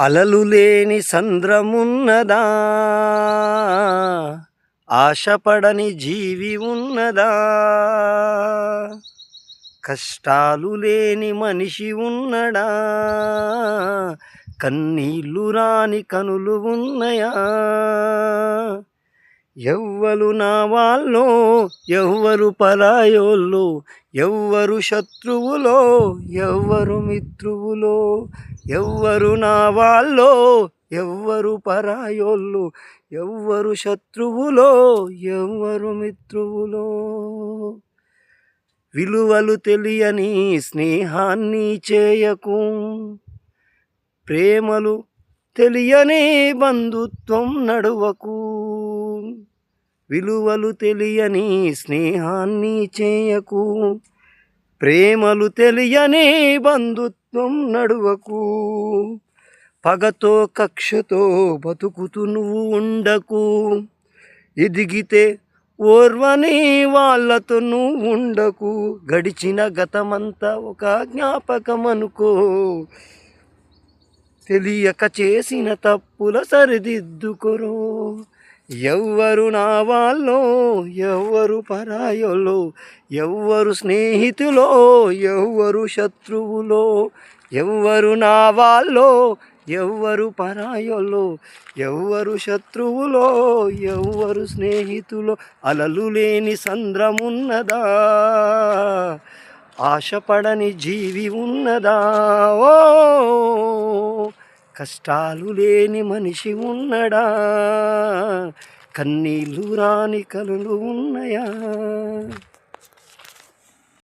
అలలు లేని సంద్రమున్నదా, ఆశపడని జీవి ఉన్నదా, కష్టాలు లేని మనిషి ఉన్నడా, కన్నీళ్ళు రాని కనులు ఉన్నయా? ఎవ్వరు నా వాళ్ళో, ఎవ్వరు పరాయోళ్ళు, ఎవ్వరు శత్రువులో, ఎవ్వరు మిత్రువులో, ఎవ్వరు నా వాళ్ళో, ఎవ్వరు పరాయోళ్ళు, ఎవ్వరు శత్రువులో, ఎవ్వరు మిత్రువులో. విలువలు తెలియని స్నేహాన్ని చేయకు, ప్రేమలు తెలియని బంధుత్వం నడువకు. విలువలు తెలియని స్నేహాన్ని చేయకు, ప్రేమలు తెలియని బంధుత్వం నడువకు. పగతో కక్షతో బతుకుతూ నువ్వు ఉండకు, ఎదిగితే ఓర్వని వాళ్ళతో నువ్వు ఉండకు. గడిచిన గతమంతా ఒక జ్ఞాపకం అనుకో, తెలియక చేసిన తప్పుల సరిదిద్దుకొరో. ఎవ్వరు నా వాళ్ళో, ఎవ్వరు పరాయోలో, ఎవ్వరు స్నేహితులో, ఎవ్వరు శత్రువులో, ఎవ్వరు నా వాళ్ళో, ఎవ్వరు పరాయోలో, ఎవ్వరు శత్రువులో, ఎవ్వరు స్నేహితులో. అలలు లేని సంద్రమున్నదా, ఆశపడని జీవి ఉన్నదా? ఓ కష్టాలు లేని మనిషి ఉన్నడా, కన్నీళ్ళు రాని కనులు ఉన్నయా?